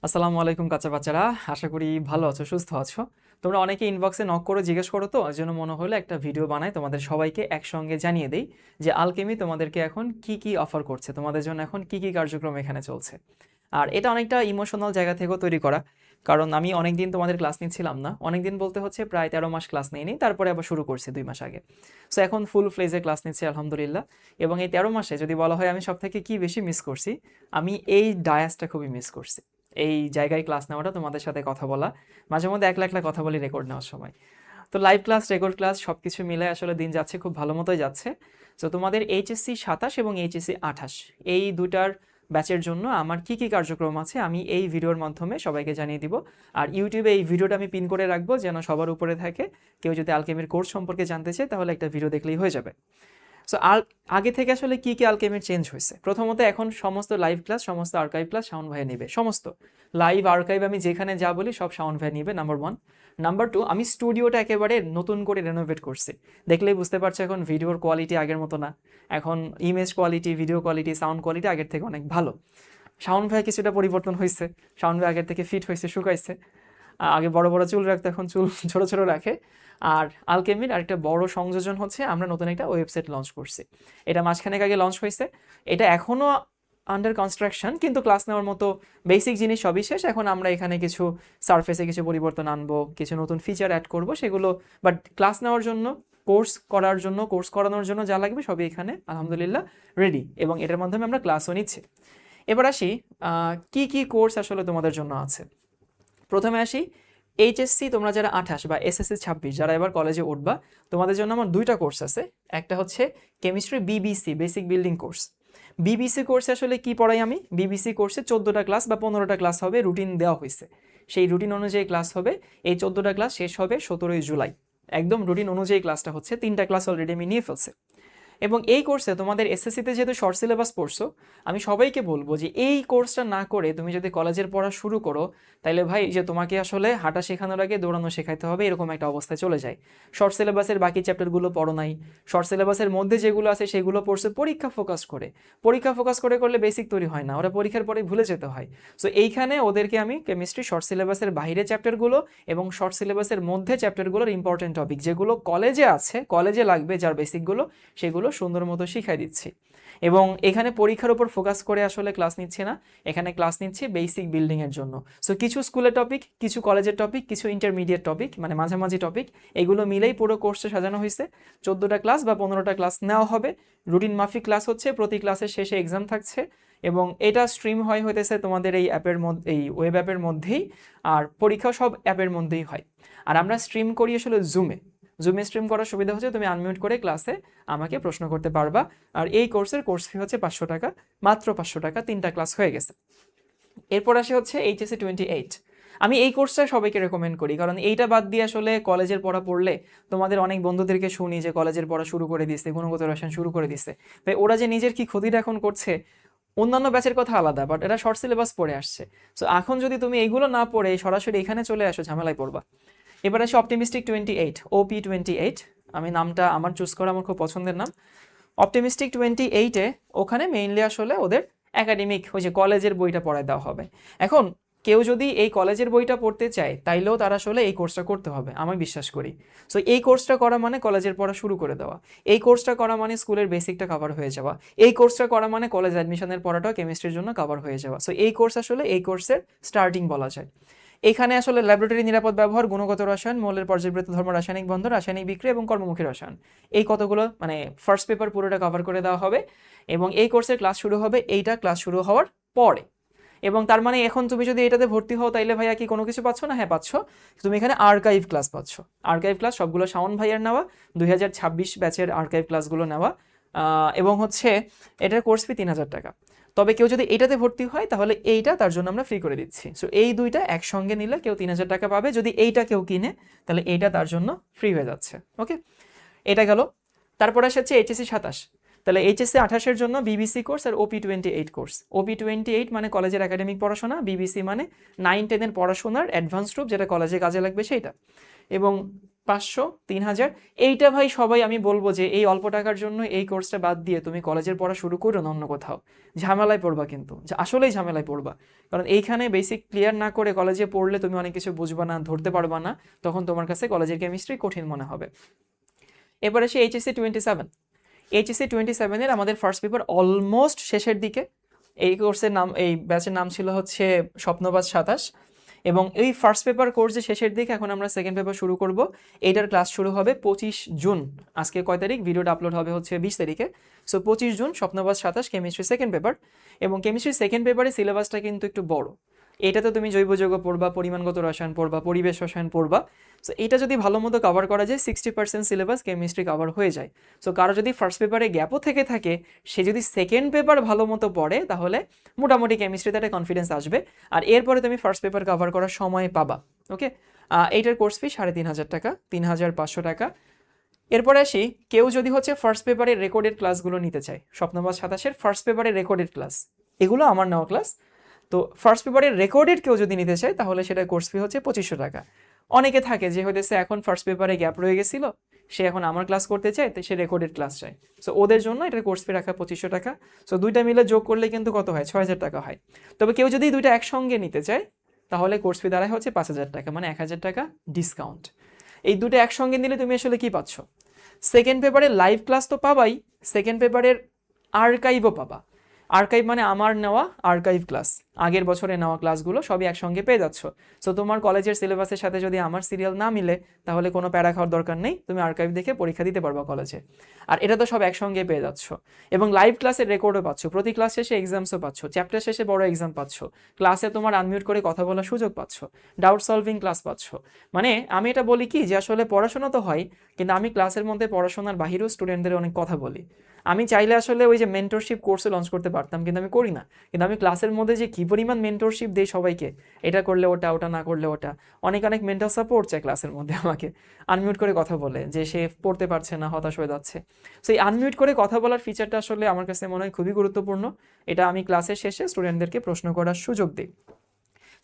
আসসালামু আলাইকুম কাঁচা বাচ্চারা, আশা করি ভালো আছো, সুস্থ আছো। তোমরা অনেকে ইনবক্সে নক করে জিজ্ঞেস করো, তো ওই জন্য মনে হলো একটা ভিডিও বানাই, তোমাদের সবাইকে একসঙ্গে জানিয়ে দেই যে আলকেমি তোমাদেরকে এখন কি কি অফার করছে, তোমাদের জন্য এখন কি কি কার্যক্রম এখানে চলছে। আর এটা অনেকটা ইমোশনাল জায়গা থেকেও তৈরি করা, কারণ আমি অনেকদিন তোমাদের ক্লাস নিচ্ছিলাম না, অনেকদিন বলতে হচ্ছে প্রায় 13 মাস ক্লাস নিইনি, তারপরে আবার শুরু করছি 2 মাস আগে। সো এখন ফুল ফ্লেজে ক্লাস নিচ্ছি আলহামদুলিল্লাহ। এবং এই 13 মাসে যদি বলা হয় আমি সব থেকে কি বেশি মিস করছি, আমি এই ডায়াসটা খুবই মিস করছি। এই জায়গায় ক্লাস নেওয়াটা, তোমাদের সাথে কথা বলা, মাঝে মধ্যে একলা একলা কথা বলি রেকর্ড নেওয়ার সময়। তো লাইভ ক্লাস, রেকর্ড ক্লাস সব কিছু মিলে আসলে দিন যাচ্ছে, খুব ভালো মতোই যাচ্ছে। তো তোমাদের এইচএসসি 27 এবং এইচএসসি 28 এই দুটার ব্যাচের জন্য আমার কি কি কার্যক্রম আছে আমি এই ভিডিওর মাধ্যমে সবাইকে জানিয়ে দিব। আর ইউটিউবে এই ভিডিওটা আমি পিন করে রাখবো যেন সবার উপরে থাকে। কেউ যদি আলকেমির কোর্স সম্পর্কে জানতে চায় তাহলে একটা ভিডিও দেখলেই হয়ে যাবে। সো আগে থেকে আসলে কি কি আলকেমির চেঞ্জ হয়েছে, প্রথমত এখন সমস্ত লাইভ ক্লাস, সমস্ত আর্কাইভ ক্লাস শাওন ভাইয়া নিবে। সমস্ত লাইভ আর্কাইভ আমি যেখানে যা বলি সব শাওন ভাইয়া নিবে, নাম্বার 1। নাম্বার 2, আমি স্টুডিওটা একেবারে নতুন করে রেনোভেট করছি। দেখলেই বুঝতে পারছো এখন ভিডিওর কোয়ালিটি আগের মতো না। এখন image quality, video quality, sound quality আগের থেকে অনেক ভালো। শাওন ভাইয়া কিছুটা পরিবর্তন হয়েছে, শাওন ভাই আগের থেকে ফিট হয়েছে, শুকাইছে। আগে বড় বড় চুল রাখতো, এখন চুল ছোট ছোট রাখে। আর আলকেমির আরেকটা বড় সংযোজন হচ্ছে আমরা নতুন একটা ওয়েবসাইট লঞ্চ করছি। এটা মাসখানেক আগে লঞ্চ হয়েছে। এটা এখনও আন্ডার কনস্ট্রাকশন, কিন্তু ক্লাস নেওয়ার মতো বেসিক জিনিস সবই শেষ। এখন আমরা এখানে কিছু সারফেসে কিছু পরিবর্তন আনবো, কিছু নতুন ফিচার অ্যাড করব সেগুলো। বাট ক্লাস নেওয়ার জন্য, কোর্স করার জন্য, কোর্স করানোর জন্য যা লাগবে সবই এখানে আলহামদুলিল্লাহ রেডি, এবং এটার মাধ্যমে আমরা ক্লাসও নিচ্ছি। এবার আসি কি কি কোর্স আসলে তোমাদের জন্য আছে। প্রথমে আসি এইচএসসি, তোমরা যারা 28 বা এসএসসি 26 যারা এবার কলেজে উঠবা, তোমাদের জন্য আমার দুইটা কোর্স আছে। একটা হচ্ছে chemistry BBC, basic building course. BBC কোর্সে আসলে কি পড়াই আমি, বিবিসি কোর্সে 14টা ক্লাস বা 15টা ক্লাস হবে, রুটিন দেওয়া হয়েছে। সেই রুটিন অনুযায়ী ক্লাস হবে। এই 14টা ক্লাস শেষ হবে 17ই জুলাই। একদম রুটিন অনুযায়ী ক্লাসটা হচ্ছে, 3টা ক্লাস অলরেডি আমি নিয়ে ফেলছি। এবং এই কোর্সে তোমাদের এসএসসিতে যেহেতু শর্ট সিলেবাস পড়ছো, আমি সবাইকে বলবো যে এই কোর্সটা না করে তুমি যদি কলেজের পড়া শুরু করো, তাহলে ভাই যে তোমাকে আসলে হাঁটা শেখানোর আগে দৌড়ানো শেখাইতে হবে, এরকম একটা অবস্থায় চলে যায়। শর্ট সিলেবাসের বাকি চ্যাপ্টারগুলো পড়ো নাই, শর্ট সিলেবাসের মধ্যে যেগুলো আছে সেগুলো পড়ছে পরীক্ষা ফোকাস করে। পরীক্ষা ফোকাস করে করলে বেসিক তৈরি হয় না, ওরা পরীক্ষার পরে ভুলে যেতে হয়। সো এইখানে ওদেরকে আমি কেমিস্ট্রি শর্ট সিলেবাসের বাইরে চ্যাপ্টারগুলো এবং শর্ট সিলেবাসের মধ্যে চ্যাপ্টারগুলোর ইম্পর্টেন্ট টপিক যেগুলো কলেজে আছে, কলেজে লাগবে যার বেসিকগুলো, সেগুলো সুন্দর মতো শিখাই দিচ্ছি। এবং এখানে পরীক্ষার উপর ফোকাস করে আসলে ক্লাস নিচ্ছি না, এখানে ক্লাস নিচ্ছি বেসিক বিল্ডিংয়ের জন্য। সো কিছু স্কুলের টপিক, কিছু কলেজের টপিক, কিছু ইন্টারমিডিয়েট টপিক, মানে মাঝামাঝি টপিক, এগুলো মিলেই পুরো কোর্সে সাজানো হয়েছে। 14টা ক্লাস বা 15টা ক্লাস নেওয়া হবে। রুটিন মাফিক ক্লাস হচ্ছে, প্রতি ক্লাসের শেষে এক্সাম থাকছে। এবং এটা স্ট্রিম হইতেছে তোমাদের এই অ্যাপের মধ্যে, এই ওয়েব অ্যাপের মধ্যেই। আর পরীক্ষা সব অ্যাপের মধ্যেই হয়। আর আমরা স্ট্রিম করি আসলে জুমে স্ট্রিম করার সুবিধা হচ্ছে তুমি আনমিউট করে ক্লাসে আমাকে প্রশ্ন করতে পারবা। আর এই কোর্সের কোর্স ফি হচ্ছে 500 টাকা, মাত্র 500 টাকা, 3টা ক্লাস হয়ে গেছে। এরপর আসে হচ্ছে এইচএসসি 28। আমি এই কোর্সটা সবাইকে রেকমেন্ড করি, কারণ এইটা বাদ দিয়ে আসলে কলেজের পড়া পড়লে তোমাদের অনেক বন্ধুদেরকে শুনি যে কলেজের পড়া শুরু করে দিচ্ছে, গুণগত রসায়ন শুরু করে দিচ্ছে। তাই ওরা যে নিজের কি ক্ষতিটা এখন করছে, অন্যান্য ব্যাচের কথা আলাদা, বাট এরা শর্ট সিলেবাস পড়ে আসছে। সো এখন যদি তুমি এইগুলো না পড়ে সরাসরি এখানে চলে আসো, ঝামেলায় পড়বা। এবার আসে অপটিমিস্টিক 28, OP28। আমি নামটা আমার চুজ করা, আমার খুব পছন্দের নাম। অপটিমিস্টিক 28-এ ওখানে মেইনলি আসলে ওদের একাডেমিক, ওই যে কলেজের বইটা পড়ায় দেওয়া হবে। এখন কেউ যদি এই কলেজের বইটা পড়তে চায় তাইলেও তার আসলে এই কোর্সটা করতে হবে, আমি বিশ্বাস করি। সো এই কোর্সটা করা মানে কলেজের পড়া শুরু করে দেওয়া, এই কোর্সটা করা মানে স্কুলের বেসিকটা কভার হয়ে যাওয়া, এই কোর্সটা করা মানে কলেজ অ্যাডমিশনের পড়াটাও কেমিস্ট্রির জন্য কভার হয়ে যাওয়া। সো এই কোর্স আসলে এই কোর্সের স্টার্টিং বলা যায়। এখানে আসলে ল্যাবরেটরি নিরাপদ ব্যবহার, গুণগত রসায়ন, মৌলের পর্যায়বৃত্ত ধর্ম, রাসায়নিক বন্ধন, রাসায়নিক বিক্রিয়া এবং কর্মমুখী রসায়ন, এই কতগুলো মানে ফার্স্ট পেপার পুরোটা কভার করে দেওয়া হবে। এবং এই কোর্সের ক্লাস শুরু হবে এইটা ক্লাস শুরু হওয়ার পরে। এবং তার মানে এখন তুমি যদি এটাতে ভর্তি হও তাইলে ভাইয়া কি কোনো কিছু পাচ্ছ না? হ্যাঁ পাচ্ছ। তুমি এখানে আর্কাইভ ক্লাস পাচ্ছ। আর্কাইভ ক্লাস সবগুলো শাওন ভাইয়ার নেওয়া, 2026 ব্যাচের আর্কাইভ ক্লাসগুলো নেওয়া। এবং হচ্ছে এটার কোর্স ফি 3000 টাকা। তবে কেউ যদি এইটাতে ভর্তি হয় তাহলে এইটা তার জন্য আমরা ফ্রি করে দিচ্ছি। সো এই দুইটা একসঙ্গে নিলে কেউ 3000 টাকা পাবে, যদি এইটা কেউ কিনে তাহলে এইটা তার জন্য ফ্রি হয়ে যাচ্ছে। ওকে, এটা গেল। তারপর আসছে এইচএসসি 27। তাহলে এইচএসসি 28-এর জন্য বিবিসি কোর্স আর OP28 কোর্স। OP28 মানে কলেজের একাডেমিক পড়াশোনা, বিবিসি মানে 9-10-এর পড়াশোনার অ্যাডভান্স রূপ, যেটা কলেজে কাজে লাগবে সেইটা। এবং 500, 3000, এইটা ভাই সবাই আমি বলবো যে এই অল্প টাকার জন্য এই কোর্সটা বাদ দিয়ে তুমি কলেজের পড়া শুরু করো না অন্য কোথাও, ঝামেলায় পড়বা কিন্তু, যে আসলেই ঝামেলায় পড়বা। কারণ এইখানে বেসিক ক্লিয়ার না করে কলেজে পড়লে তুমি অনেক কিছু বুঝবা না, ধরতে পারবা না, তখন তোমার কাছে কলেজের কেমিস্ট্রি কঠিন মনে হবে। এবার আসি HSC 27। HSC 27-এর আমাদের ফার্স্ট পেপার অলমোস্ট শেষের দিকে। এই কোর্সের নাম, এই ব্যাচের নাম ছিল হচ্ছে স্বপ্নবাজ 27, এবং এই ফার্স্ট পেপার কোর্সের শেষের দিকে এখন আমরা সেকেন্ড পেপার শুরু করব। এইটার ক্লাস শুরু হবে 25 জুন। আজকে কয় তারিখ? ভিডিওটা আপলোড হবে হচ্ছে 20 তারিখে। সো 25 জুন স্বপ্নবাজ 27 কেমিস্ট্রি সেকেন্ড পেপার। এবং কেমিস্ট্রি সেকেন্ড পেপারের সিলেবাসটা কিন্তু একটু বড়। এটাতে তুমি জৈব যৌগ পড়বা, পরিমাণগত রসায়ন পড়বা, পরিবেশ রসায়ন পড়বা। সো এটা যদি ভালো মতো কভার করা যায় 60% সিলেবাস কেমিস্ট্রি কভার হয়ে যায়। সো কারো যদি ফার্স্ট পেপারে গ্যাপও থেকে থাকে, সে যদি সেকেন্ড পেপার ভালো মতো পড়ে, তাহলে মোটামুটি কেমিস্ট্রিতে একটা কনফিডেন্স আসবে, আর এরপরে তুমি ফার্স্ট পেপার কভার করার সময় পাবা। ওকে, এইটার কোর্স ফি 3500 টাকা, 3500 টাকা। এরপরে আসি, কেউ যদি হচ্ছে ফার্স্ট পেপারের রেকর্ডেড ক্লাসগুলো নিতে চায়, স্বপ্নবাজ 27-এর ফার্স্ট পেপারের রেকর্ডেড ক্লাস, এগুলো আমার নেওয়া ক্লাস। তো ফার্স্ট পেপারের রেকর্ডেড কেউ যদি নিতে চায়, তাহলে সেটা কোর্স ফি হচ্ছে 2500 টাকা। অনেকে থাকে যে হইতেছে এখন ফার্স্ট পেপারে গ্যাপ রয়ে গেছিল, সে এখন আমার ক্লাস করতে চায়, তো সে রেকর্ডেড ক্লাস চায়। সো ওদের জন্য এটার কোর্স ফি রাখা 2500 টাকা। সো দুইটা মিলে যোগ করলে কিন্তু কত হয়? 6000 টাকা হয়। তবে কেউ যদি দুইটা একসঙ্গে নিতে চায়, তাহলে কোর্স ফি দাঁড়ায় হচ্ছে 5000 টাকা, মানে 1000 টাকা ডিসকাউন্ট। এই দুটো একসঙ্গে নিলে তুমি আসলে কি পাচ্ছ? সেকেন্ড পেপারের লাইভ ক্লাস তো পাবাই, সেকেন্ড পেপারের আর্কাইভও পাবা। আর্কাইভ মানে আমার নেওয়া আর্কাইভ ক্লাস, আগের বছরে নেওয়া ক্লাসগুলো সবই একসঙ্গে পেয়ে যাচ্ছ। সো তোমার কলেজের সিলেবাসের সাথে যদি আমার সিরিয়াল না মিলে, তাহলে কোনো প্যারা খাওয়ার দরকার নেই, তুমি আর্কাইভ দেখে পরীক্ষা দিতে পারবা কলেজে। আর এটা তো সব একসঙ্গে পেয়ে যাচ্ছ। এবং লাইভ ক্লাসের রেকর্ডও পাচ্ছ, প্রতি ক্লাস শেষে এক্সামসও পাচ্ছ, চ্যাপ্টার শেষে বড় এক্সাম পাচ্ছ, ক্লাসে তোমার আনমিউট করে কথা বলার সুযোগ পাচ্ছ, ডাউট সলভিং ক্লাস পাচ্ছ। মানে আমি এটা বলি কি, যে আসলে পড়াশোনা তো হয়, কিন্তু আমি ক্লাসের মধ্যে পড়াশোনার বাহিরেও স্টুডেন্টদের অনেক কথা বলি। আমি চাইলে আসলে ওই যে মেন্টরশিপ কোর্সে লঞ্চ করতে পারতাম, কিন্তু আমি করি না। কিন্তু আমি ক্লাসের মধ্যে যে কী পরিমাণ মেন্টরশিপ দেই সবাইকে, এটা করলে ওটা, ওটা না করলে ওটা, অনেক অনেক মেন্টাল সাপোর্ট চায় ক্লাসের মধ্যে, আমাকে আনমিউট করে কথা বলে যে সে পড়তে পারছে না, হতাশ হয়ে যাচ্ছে। সো এই আনমিউট করে কথা বলার ফিচারটা আসলে আমার কাছে মনে হয় খুবই গুরুত্বপূর্ণ। এটা আমি ক্লাসের শেষে স্টুডেন্টদেরকে প্রশ্ন করার সুযোগ দিই।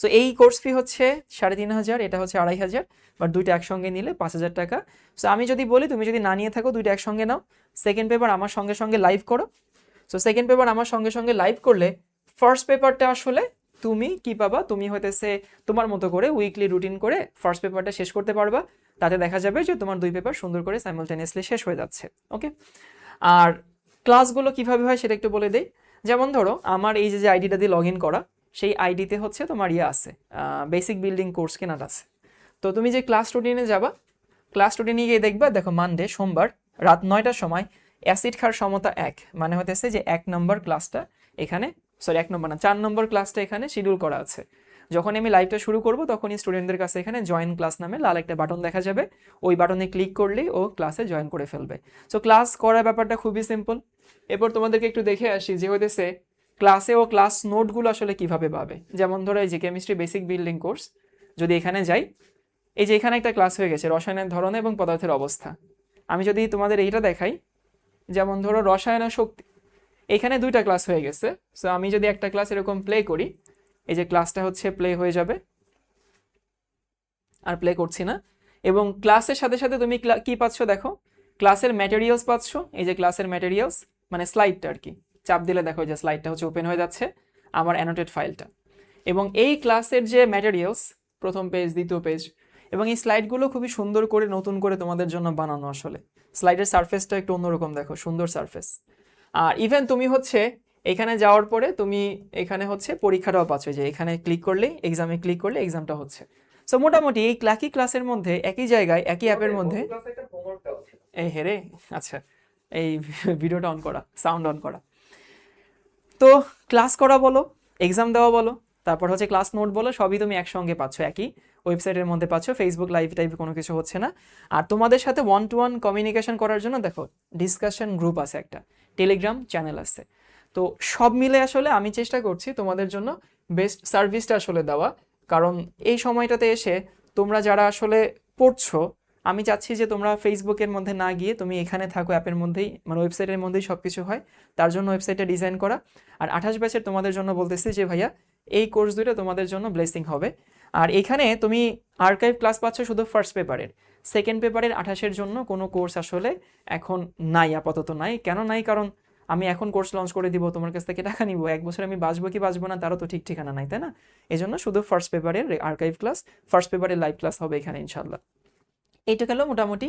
সো এই কোর্স ফি হচ্ছে 3500, এটা হচ্ছে 2500, বাট দুইটা একসঙ্গে নিলে 5000 টাকা। সো আমি যদি বলি, তুমি যদি না নিয়ে থাকো, দুইটা একসঙ্গে নাও, সেকেন্ড পেপার আমার সঙ্গে সঙ্গে লাইভ করো। সো সেকেন্ড পেপার আমার সঙ্গে সঙ্গে লাইভ করলে ফার্স্ট পেপারটা আসলে তুমি কি পাবা? তুমি হইতেছে তোমার মতো করে উইকলি রুটিন করে ফার্স্ট পেপারটা শেষ করতে পারবা। তাতে দেখা যাবে যে তোমার দুই পেপার সুন্দর করে সাইমালটেনিয়াসলি শেষ হয়ে যাচ্ছে। ওকে, আর ক্লাসগুলো কিভাবে হয় সেটা একটু বলে দেই। যেমন ধরো, আমার এই যে আইডিটা দিয়ে লগ ইন করা, সেই আইডিতে হচ্ছে তোমার আছে বেসিক বিল্ডিং কোর্স কেনার আছে। তো তুমি যে ক্লাস রুটিনে যাবা, ক্লাস রুটিনে গিয়ে দেখবা, দেখো মানডে সোমবার রাত 9টার সময় অ্যাসিড ক্ষার সমতা 1, মানে হতেছে যে 1 নম্বর ক্লাসটা এখানে, সরি 1 নম্বর না, 4 নম্বর ক্লাসটা এখানে শিডিউল করা আছে। যখন আমি লাইভটা শুরু করব, তখনই স্টুডেন্টদের কাছে এখানে জয়েন ক্লাস নামে লাল একটা বাটন দেখা যাবে, ওই বাটনে ক্লিক করলেই ও ক্লাসে জয়েন করে ফেলবে। সো ক্লাস করার ব্যাপারটা খুবই সিম্পল। এরপর তোমাদেরকে একটু দেখে আসি যে হইতেছে ক্লাসে ও ক্লাস নোটগুলো আসলে কিভাবে পাবে। যেমন ধরো এই যে কেমিস্ট্রি বেসিক বিল্ডিং কোর্স, যদি এখানে যাই, এই যে এখানে একটা ক্লাস হয়ে গেছে রসায়নের ধরন এবং পদার্থের অবস্থা। আমি যদি তোমাদের এইটা দেখাই, যেমন ধরো রসায়ন ও শক্তি, এখানে দুইটা ক্লাস হয়ে গেছে। সো আমি যদি একটা ক্লাস এরকম প্লে করি, এই যে ক্লাসটা হচ্ছে প্লে হয়ে যাবে, আর প্লে করছি না। এবং ক্লাসের সাথে সাথে তুমি কি পাচ্ছ দেখো, ক্লাসের ম্যাটেরিয়ালস পাচ্ছ। এই যে ক্লাসের ম্যাটেরিয়ালস মানে স্লাইডটা আর কি, চাপ দিলে দেখো যে স্লাইডটা হচ্ছে ওপেন হয়ে যাচ্ছে, আমার অ্যানোটেড ফাইলটা। এবং এই ক্লাসের যে ম্যাটেরিয়ালস, প্রথম পেজ, দ্বিতীয় পেজ, এবং এই স্লাইডগুলো খুবই সুন্দর করে নতুন করে তোমাদের জন্য বানানো। আসলে স্লাইডের সারফেসটা একটু অন্যরকম, দেখো সুন্দর সারফেস। আর ইভেন তুমি হচ্ছে এখানে যাওয়ার পরে তুমি এখানে হচ্ছে পরীক্ষাটাও পাচ্ছ, যে এখানে ক্লিক করলে এক্সামে ক্লিক করলে এক্সামটা হচ্ছে। সো মোটামুটি এই একই ক্লাসের মধ্যে, একই জায়গায়, একই অ্যাপের মধ্যে, এই হেরে, আচ্ছা এই ভিডিওটা অন করা, সাউন্ড অন করা। তো ক্লাস করা বলো, এক্সাম দেওয়া বলো, তারপর হচ্ছে ক্লাস নোট বলো, সবই তুমি একসঙ্গে পাচ্ছ, একই ওয়েবসাইটের মধ্যে পাচ্ছ। ফেসবুক লাইভ টাইপ কোনো কিছু হচ্ছে না। আর তোমাদের সাথে 1-to-1 কমিউনিকেশন করার জন্য দেখো ডিসকাশন গ্রুপ আছে, একটা টেলিগ্রাম চ্যানেল আছে। তো সব মিলে আসলে আমি চেষ্টা করছি তোমাদের জন্য বেস্ট সার্ভিসটা আসলে দেওয়া। কারণ এই সময়টাতে এসে তোমরা যারা আসলে পড়ছো, আমি চাচ্ছি যে তোমরা ফেসবুকের মধ্যে না গিয়ে তুমি এখানে থাকো, অ্যাপের মধ্যেই, মানে ওয়েবসাইটের মধ্যেই সব কিছু হয়। তার জন্য ওয়েবসাইটটা ডিজাইন করা। আর 28 ব্যাচের তোমাদের জন্য বলতেছি যে ভাইয়া এই কোর্স দুটো তোমাদের জন্য ব্লেসিং হবে। আর এখানে তুমি আর্কাইভ ক্লাস পাচ্ছ শুধু ফার্স্ট পেপারের। সেকেন্ড পেপারের 28-এর জন্য কোনো কোর্স আসলে এখন নাই, আপাতত নাই। কেন নাই? কারণ আমি এখন কোর্স লঞ্চ করে দিব, তোমার কাছ থেকে টাকা নিব, 1 বছর আমি বাঁচবো কি বাঁচবো না তারও তো ঠিক ঠিকানা নাই, তাই না? এই জন্য শুধু ফার্স্ট পেপারের আর্কাইভ ক্লাস, ফার্স্ট পেপারের লাইভ ক্লাস হবে এখানে ইনশাল্লাহ। এইটা গেল মোটামুটি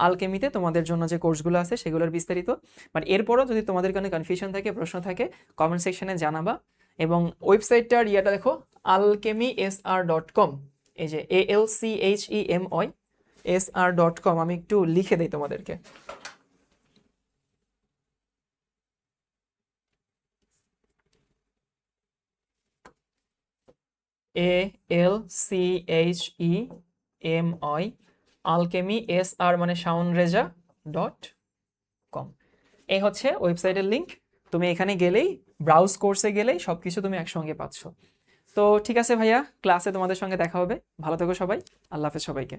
আলকেমিতে তোমাদের জন্য যে কোর্সগুলো আছে সেগুলোর বিস্তারিত। বাট এরপরও যদি তোমাদের কোনো কনফিউশন থাকে, প্রশ্ন থাকে, কমেন্ট সেকশনে জানাবা। এবং ওয়েবসাইটটার ইয়েটা দেখো, alchemysr.com, এই যে ALCHEMYSR.com, আমি একটু লিখে দিই তোমাদেরকে। ALCHEMY, আলকেমি, SR মানে soundreza.com। এই হচ্ছে ওয়েবসাইটের লিঙ্ক। তুমি এখানে গেলেই, ব্রাউজ কোর্সে গেলেই সব কিছু তুমি একসঙ্গে পাচ্ছ। তো ঠিক আছে ভাইয়া, ক্লাসে তোমাদের সঙ্গে দেখা হবে। ভালো থেকো সবাই, আল্লাহ হাফেজ সবাইকে।